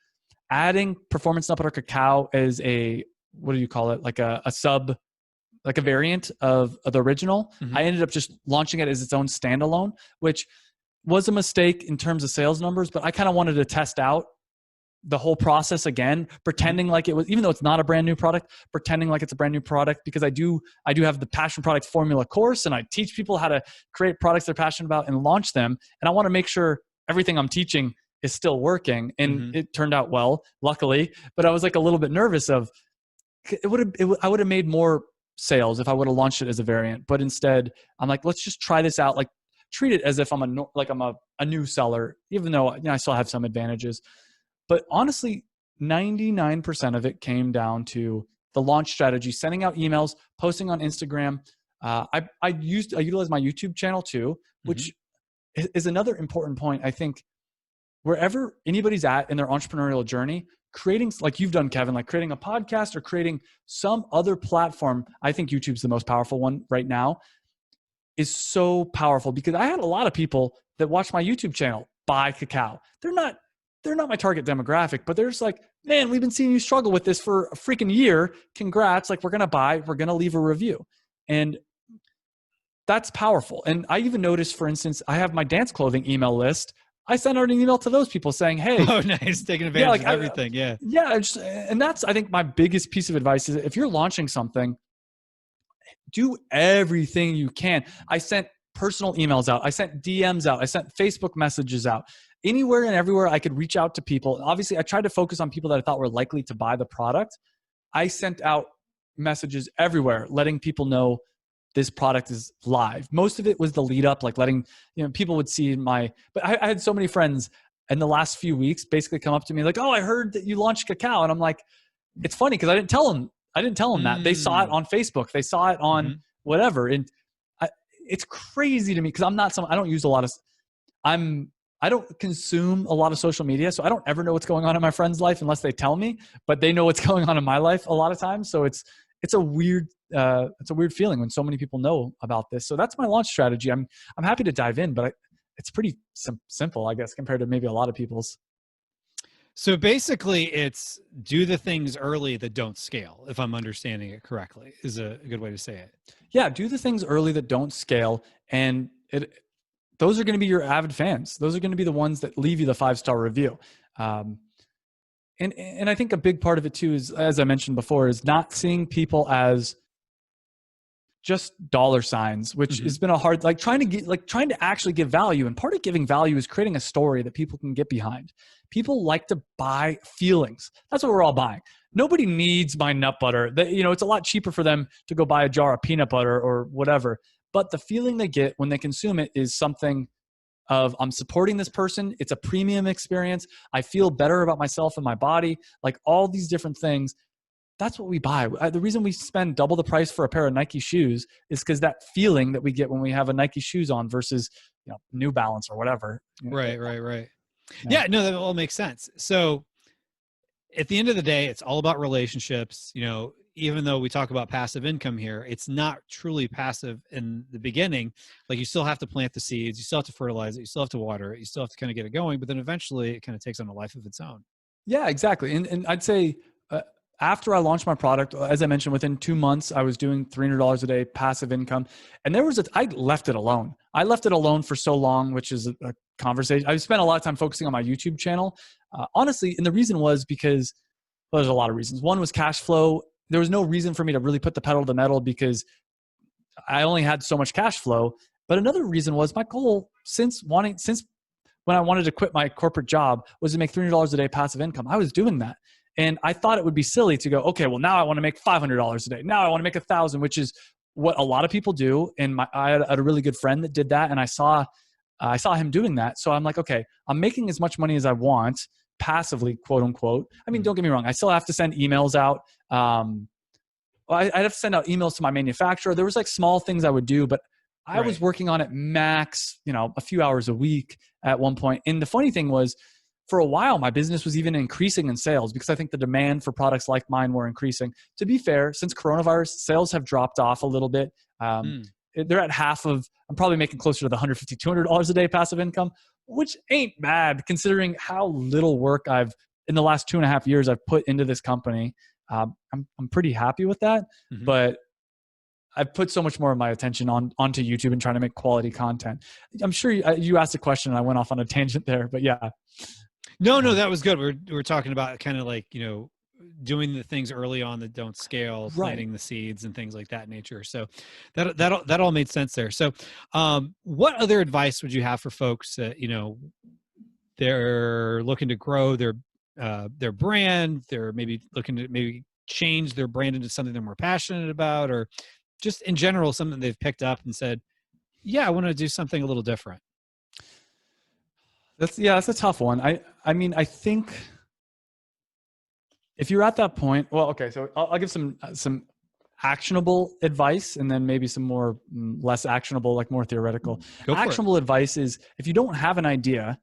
adding performance nut butter cacao as what do you call it? Like a sub, like a variant of the original. Mm-hmm. I ended up just launching it as its own standalone, which was a mistake in terms of sales numbers, but I kind of wanted to test out the whole process again, pretending like it was, even though it's not a brand new product, pretending like it's a brand new product, because I do have the Passion Product Formula course, and I teach people how to create products they're passionate about and launch them. And I want to make sure everything I'm teaching is still working. And it turned out well, luckily, but I was like a little bit nervous of I would have made more sales if I would have launched it as a variant. But instead I'm like, let's just try this out. Like treat it as if I'm a new seller, even though I still have some advantages. But honestly, 99% of it came down to the launch strategy, sending out emails, posting on Instagram. I utilized my YouTube channel too, which is another important point. I think wherever anybody's at in their entrepreneurial journey, creating, like you've done, Kevin, like creating a podcast or creating some other platform, I think YouTube's the most powerful one right now, is so powerful, because I had a lot of people that watch my YouTube channel buy cacao. They're not my target demographic, but they're just like, man, we've been seeing you struggle with this for a freaking year. Congrats. Like, we're going to leave a review. And that's powerful. And I even noticed, for instance, I have my dance clothing email list. I sent out an email to those people saying, hey. Oh, nice. Taking advantage of everything. Yeah. Yeah. And that's, I think, my biggest piece of advice is, if you're launching something, do everything you can. I sent personal emails out. I sent DMs out. I sent Facebook messages out. Anywhere and everywhere I could reach out to people. Obviously, I tried to focus on people that I thought were likely to buy the product. I sent out messages everywhere, letting people know this product is live. Most of it was the lead up, like letting, people would see but I had so many friends in the last few weeks basically come up to me like, oh, I heard that you launched cacao. And I'm like, it's funny because I didn't tell them that. They saw it on Facebook. They saw it on whatever. And it's crazy to me because I don't use a lot of, I don't consume a lot of social media, so I don't ever know what's going on in my friend's life unless they tell me, but they know what's going on in my life a lot of times. So it's a weird feeling when so many people know about this. So that's my launch strategy. I'm happy to dive in, but it's pretty simple, I guess, compared to maybe a lot of people's. So basically it's do the things early that don't scale, if I'm understanding it correctly, is a good way to say it. Yeah, do the things early that don't scale, and those are going to be your avid fans. Those are going to be the ones that leave you the 5-star review. And I think a big part of it too is, as I mentioned before, is not seeing people as just dollar signs, which has been a hard, trying to actually give value. And part of giving value is creating a story that people can get behind. People like to buy feelings. That's what we're all buying. Nobody needs my nut butter. It's a lot cheaper for them to go buy a jar of peanut butter or whatever. But the feeling they get when they consume it is something of, I'm supporting this person. It's a premium experience. I feel better about myself and my body, like all these different things. That's what we buy. The reason we spend double the price for a pair of Nike shoes is because that feeling that we get when we have a Nike shoes on versus, New Balance or whatever. Right. Yeah, no, that all makes sense. So at the end of the day, it's all about relationships. Even though we talk about passive income here, it's not truly passive in the beginning. Like, you still have to plant the seeds, you still have to fertilize it, you still have to water it, you still have to kind of get it going, but then eventually it kind of takes on a life of its own. Yeah, exactly. And I'd say after I launched my product, as I mentioned, within 2 months, I was doing $300 a day passive income. And I left it alone. I left it alone for so long, which is a conversation. I spent a lot of time focusing on my YouTube channel, honestly. And the reason was because, well, there's a lot of reasons. One was cash flow. There was no reason for me to really put the pedal to the metal because I only had so much cash flow. But another reason was my goal since when I wanted to quit my corporate job was to make $300 a day passive income. I was doing that. And I thought it would be silly to go, okay, well, now I want to make $500 a day. Now I want to make $1,000, which is what a lot of people do. And I had a really good friend that did that. And I saw him doing that. So I'm like, okay, I'm making as much money as I want passively, quote unquote. I mean, don't get me wrong. I still have to send emails out. I'd have to send out emails to my manufacturer. There was like small things I would do, but I was working on it max, a few hours a week at one point. And the funny thing was, for a while, my business was even increasing in sales because I think the demand for products like mine were increasing. To be fair, since coronavirus, sales have dropped off a little bit. They're at half of, I'm probably making closer to the $150, $200 a day passive income, which ain't bad considering how little work in the last 2.5 years I've put into this company. I'm pretty happy with that, but I've put so much more of my attention onto YouTube and trying to make quality content. I'm sure you asked a question and I went off on a tangent there, but yeah. No, that was good. We're talking about kind of like, doing the things early on that don't scale, planting the seeds and things like that nature. So that all made sense there. So what other advice would you have for folks that, they're looking to grow their brand, they're maybe looking to change their brand into something they're more passionate about, or just in general, something they've picked up and said, yeah, I want to do something a little different? That's a tough one. I mean, I think if you're at that point, well, okay, so I'll give some actionable advice and then maybe some more less actionable, like more theoretical. Actionable advice is, if you don't have an idea,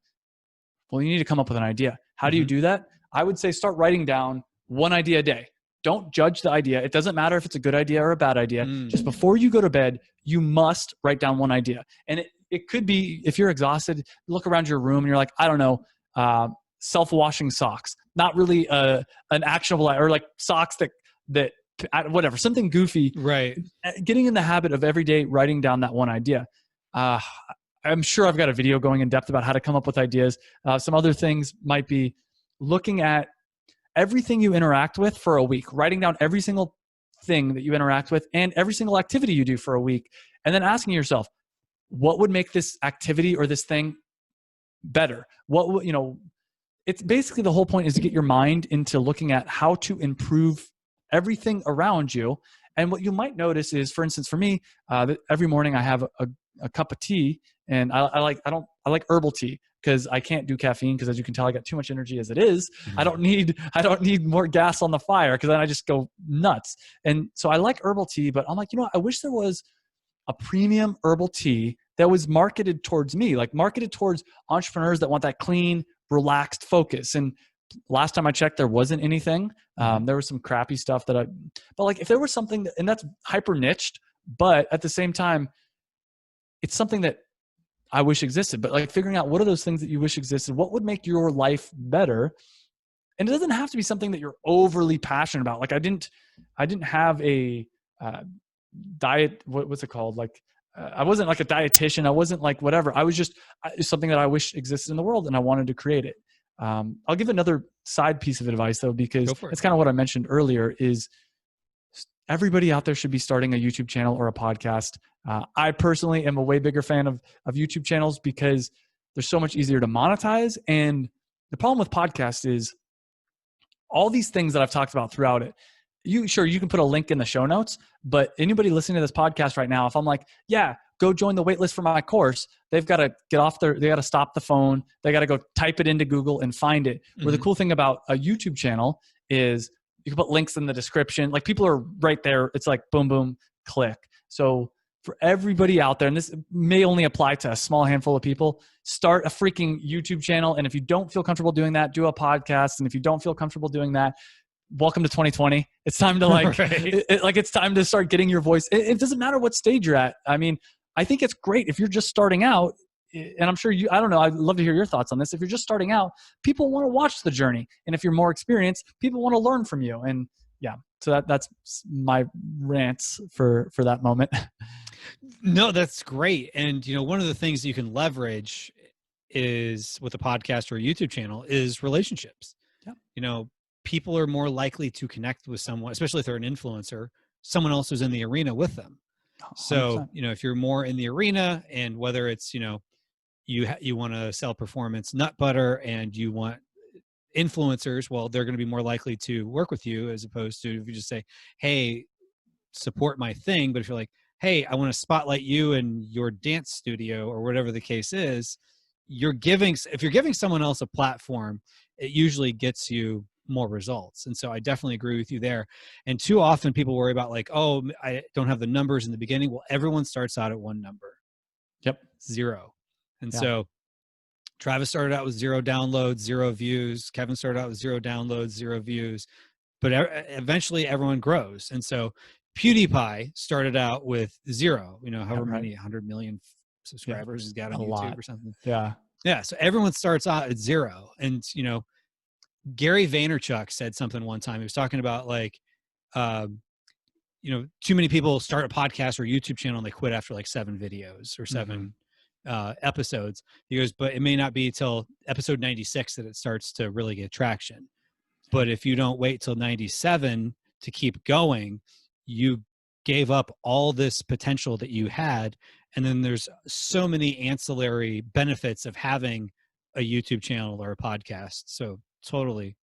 well, you need to come up with an idea. How do you do that? I would say start writing down one idea a day. Don't judge the idea. It doesn't matter if it's a good idea or a bad idea. Just before you go to bed, you must write down one idea. And it could be, if you're exhausted, look around your room and you're like, I don't know, self-washing socks. Not really an actionable, or like socks that whatever, something goofy. Right. Getting in the habit of every day writing down that one idea. I'm sure I've got a video going in depth about how to come up with ideas. Some other things might be looking at everything you interact with for a week, writing down every single thing that you interact with and every single activity you do for a week, and then asking yourself, what would make this activity or this thing better? It's basically, the whole point is to get your mind into looking at how to improve everything around you. And what you might notice is, for instance, for me, every morning I have a cup of tea, and I like herbal tea because I can't do caffeine because, as you can tell, I got too much energy as it is. I don't need more gas on the fire because then I just go nuts. And so I like herbal tea, but I'm like, I wish there was a premium herbal tea that was marketed towards me, like marketed towards entrepreneurs that want that clean, relaxed focus. And last time I checked, there wasn't anything. There was some crappy stuff but like if there was something, and that's hyper niched, but at the same time, it's something that I wish existed. But like figuring out what are those things that you wish existed, what would make your life better. And it doesn't have to be something that you're overly passionate about. Like I didn't have a diet. What's it called? Like I wasn't like a dietitian. I wasn't like whatever. I was just something that I wish existed in the world, and I wanted to create it. I'll give another side piece of advice though, because it's kind of what I mentioned earlier is everybody out there should be starting a YouTube channel or a podcast. I personally am a way bigger fan of YouTube channels because they're so much easier to monetize. And the problem with podcasts is all these things that I've talked about throughout it. You can put a link in the show notes, but anybody listening to this podcast right now, if I'm like, yeah, go join the waitlist for my course, they've got to they got to stop the phone. They got to go type it into Google and find it. Mm-hmm. Where the cool thing about a YouTube channel is you can put links in the description. Like people are right there. It's like boom, boom, click. So for everybody out there, and this may only apply to a small handful of people, start a freaking YouTube channel. And if you don't feel comfortable doing that, do a podcast. And if you don't feel comfortable doing that, welcome to 2020. It's time to like, it's time to start getting your voice. It doesn't matter what stage you're at. I mean, I think it's great if you're just starting out, and I'm sure I don't know, I'd love to hear your thoughts on this. If you're just starting out, people want to watch the journey. And if you're more experienced, people want to learn from you. And yeah, so that's my rants for that moment. No, that's great. And, one of the things you can leverage is with a podcast or a YouTube channel is relationships. Yeah. People are more likely to connect with someone, especially if they're an influencer, someone else who's in the arena with them. 100%. So, if you're more in the arena, and whether it's, you want to sell performance nut butter and you want influencers, well, they're going to be more likely to work with you as opposed to if you just say, hey, support my thing. But if you're like, hey, I want to spotlight you in your dance studio or whatever the case is, if you're giving someone else a platform, it usually gets you more results. And so I definitely agree with you there. And too often people worry about like, oh, I don't have the numbers in the beginning. Well, everyone starts out at one number. Yep. 0. And so Travis started out with 0 downloads, 0 views. Kevin started out with 0 downloads, 0 views, but eventually everyone grows. And so PewDiePie started out with 0, however many 100 million subscribers he's got on YouTube or something. Yeah. Yeah. So everyone starts out at 0. And, Gary Vaynerchuk said something one time. He was talking about like, too many people start a podcast or YouTube channel and they quit after like 7 videos or 7 episodes. He goes, but it may not be till episode 96 that it starts to really get traction. But if you don't wait till 97 to keep going, you gave up all this potential that you had. And then there's so many ancillary benefits of having a YouTube channel or a podcast. So totally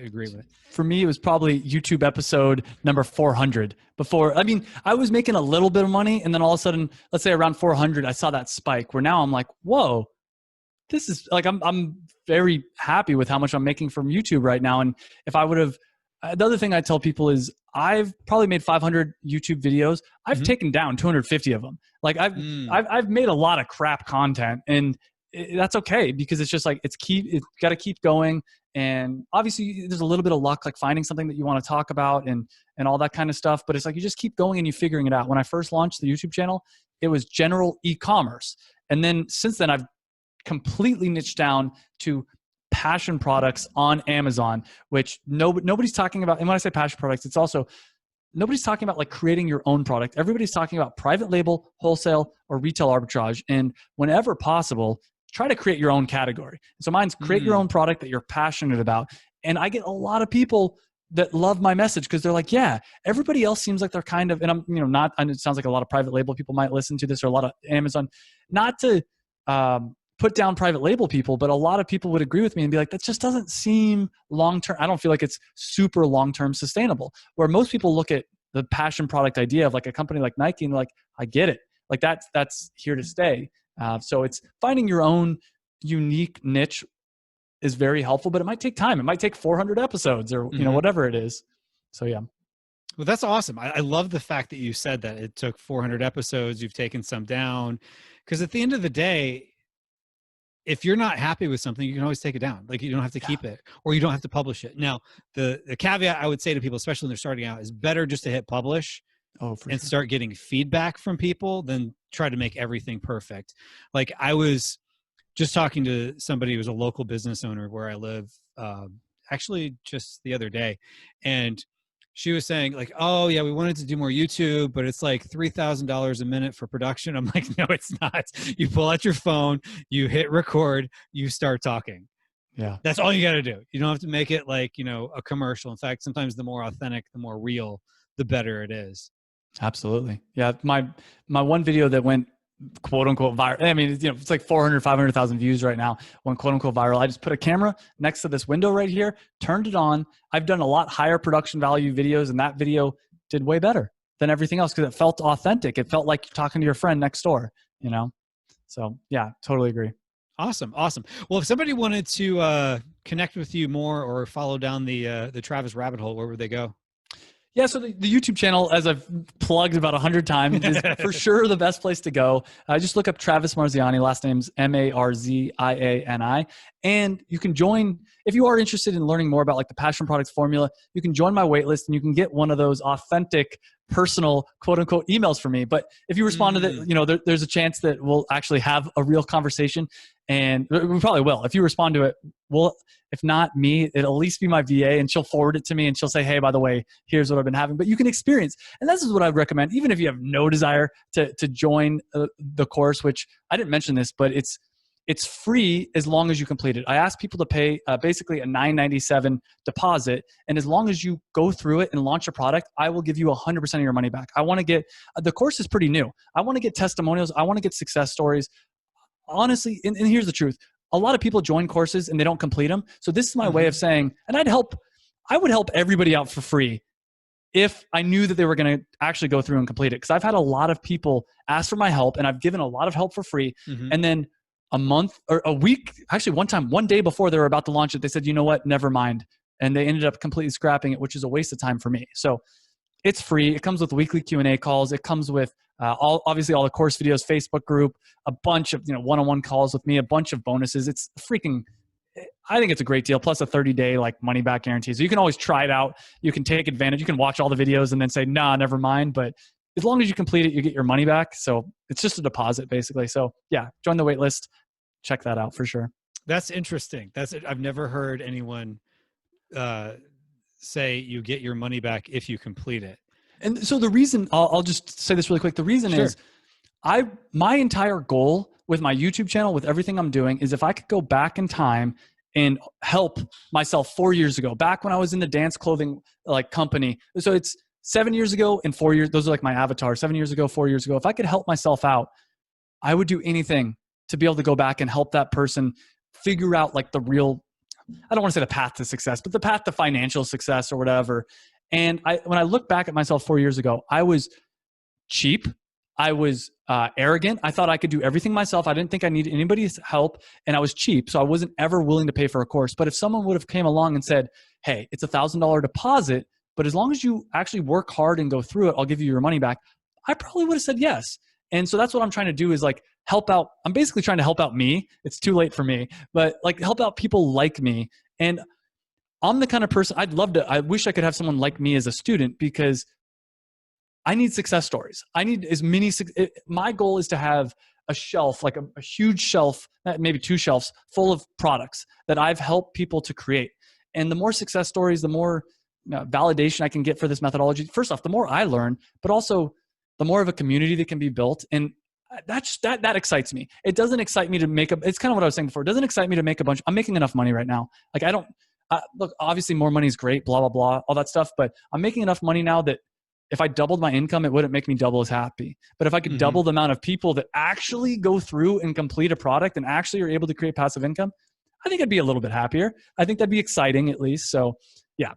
agree with it. For me, it was probably YouTube episode number 400 before. I mean, I was making a little bit of money, and then all of a sudden, let's say around 400, I saw that spike where now I'm like, whoa, this is like, I'm very happy with how much I'm making from YouTube right now. And if I would have, the other thing I tell people is I've probably made 500 YouTube videos. I've taken down 250 of them. Like I've made a lot of crap content, and that's okay, because it's just like, it's got to keep going. And obviously there's a little bit of luck, like finding something that you want to talk about and all that kind of stuff. But it's like, you just keep going and you figuring it out. When I first launched the YouTube channel, it was general e-commerce. And then since then I've completely niched down to passion products on Amazon, which nobody's talking about. And when I say passion products, it's also, nobody's talking about like creating your own product. Everybody's talking about private label, wholesale, or retail arbitrage. And whenever possible, try to create your own category. So mine's create your own product that you're passionate about. And I get a lot of people that love my message because they're like, yeah, everybody else seems like they're kind of, and I'm, not, and it sounds like a lot of private label people might listen to this, or a lot of Amazon, not to put down private label people, but a lot of people would agree with me and be like, that just doesn't seem long-term. I don't feel like it's super long-term sustainable. Where most people look at the passion product idea of like a company like Nike and like, I get it. Like that's here to stay. So it's finding your own unique niche is very helpful, but it might take time. It might take 400 episodes or, whatever it is. So yeah. Well, that's awesome. I love the fact that you said that it took 400 episodes. You've taken some down, because at the end of the day, if you're not happy with something, you can always take it down. Like, you don't have to keep it, or you don't have to publish it. Now, the caveat I would say to people, especially when they're starting out, is better just to hit publish and start getting feedback from people than try to make everything perfect. Like, I was just talking to somebody who was a local business owner where I live, actually just the other day. And she was saying, like, oh yeah, we wanted to do more YouTube, but it's like $3,000 a minute for production. I'm like, no, it's not. You pull out your phone, you hit record, you start talking. Yeah. That's all you got to do. You don't have to make it like, a commercial. In fact, sometimes the more authentic, the more real, the better it is. Absolutely. Yeah. My one video that went quote unquote viral. I mean, it's like 400, 500,000 views right now. Went quote unquote viral. I just put a camera next to this window right here, turned it on. I've done a lot higher production value videos, and that video did way better than everything else because it felt authentic. It felt like you're talking to your friend next door, So yeah, totally agree. Awesome. Well, if somebody wanted to connect with you more or follow down the Travis rabbit hole, where would they go? Yeah, so the YouTube channel, as I've plugged about 100 times, is for sure the best place to go. Just look up Travis Marziani, last name's Marziani. And you can join, if you are interested in learning more about like the Passion Products formula, you can join my waitlist and you can get one of those authentic, personal, quote unquote, emails from me. But if you respond to that, there's a chance that we'll actually have a real conversation. And we probably will. If you respond to it, if not me, it'll at least be my VA, and she'll forward it to me and she'll say, hey, by the way, here's what I've been having. But you can experience. And this is what I recommend, even if you have no desire to join the course, which I didn't mention this, but it's free as long as you complete it. I ask people to pay basically a $9.97 deposit. And as long as you go through it and launch a product, I will give you 100% of your money back. I want to get, the course is pretty new. I want to get testimonials. I want to get success stories. Honestly, and here's the truth. A lot of people join courses and they don't complete them. So this is my way of saying, and I would help everybody out for free if I knew that they were going to actually go through and complete it. Because I've had a lot of people ask for my help, and I've given a lot of help for free. And then a month or a week, actually one day before they were about to launch it, they said, you know what, never mind. And they ended up completely scrapping it, which is a waste of time for me. So it's free. It comes with weekly Q&A calls. It comes with obviously all the course videos, Facebook group, a bunch of one-on-one calls with me, a bunch of bonuses. It's freaking, I think it's a great deal. Plus a 30-day like money back guarantee. So you can always try it out. You can take advantage. You can watch all the videos and then say, nah, never mind. But as long as you complete it, you get your money back. So it's just a deposit basically. So yeah, join the wait list. Check that out for sure. That's interesting. I've never heard anyone say you get your money back if you complete it. And so the reason, I'll just say this really quick. The reason is my entire goal with my YouTube channel, with everything I'm doing, is if I could go back in time and help myself 4 years ago, back when I was in the dance clothing like company. So it's 7 years ago and 4 years. Those are like my avatar. 7 years ago, 4 years ago. If I could help myself out, I would do anything to be able to go back and help that person figure out like the real, I don't want to say the path to success, but the path to financial success or whatever. And when I look back at myself 4 years ago, I was cheap. I was arrogant. I thought I could do everything myself. I didn't think I needed anybody's help, and I was cheap. So I wasn't ever willing to pay for a course. But if someone would have came along and said, hey, it's $1,000 deposit, but as long as you actually work hard and go through it, I'll give you your money back, I probably would have said yes. And so that's what I'm trying to do, is like help out. I'm basically trying to help out me. It's too late for me, but like help out people like me. And I'm the kind of person I wish I could have someone like me as a student, because I need success stories. I need as many. My goal is to have a shelf, like a huge shelf, maybe 2 shelves full of products that I've helped people to create. And the more success stories, the more validation I can get for this methodology. First off, the more I learn, but also the more of a community that can be built. And that excites me. It doesn't excite me to make it's kind of what I was saying before. It doesn't excite me to make a bunch. I'm making enough money right now. Like look, obviously more money is great, blah, blah, blah, all that stuff. But I'm making enough money now that if I doubled my income, it wouldn't make me double as happy. But if I could double the amount of people that actually go through and complete a product and actually are able to create passive income, I think I'd be a little bit happier. I think that'd be exciting at least. So yeah,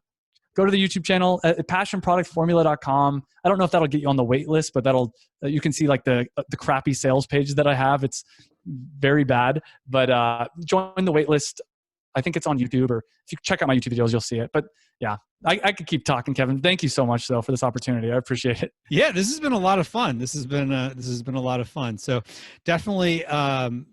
go to the YouTube channel at passionproductformula.com. I don't know if that'll get you on the wait list, but you can see like the crappy sales page that I have. It's very bad, but join the wait list. I think it's on YouTube, or if you check out my YouTube videos, you'll see it. But yeah, I could keep talking, Kevin. Thank you so much though for this opportunity. I appreciate it. Yeah, this has been a lot of fun. This has been a lot of fun. So definitely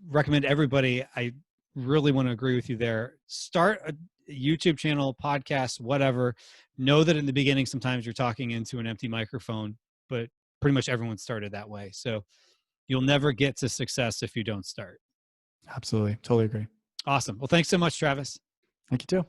recommend everybody. I really want to agree with you there. Start a YouTube channel, podcast, whatever. Know that in the beginning, sometimes you're talking into an empty microphone, but pretty much everyone started that way. So you'll never get to success if you don't start. Absolutely. Totally agree. Awesome. Well, thanks so much, Travis. Thank you too.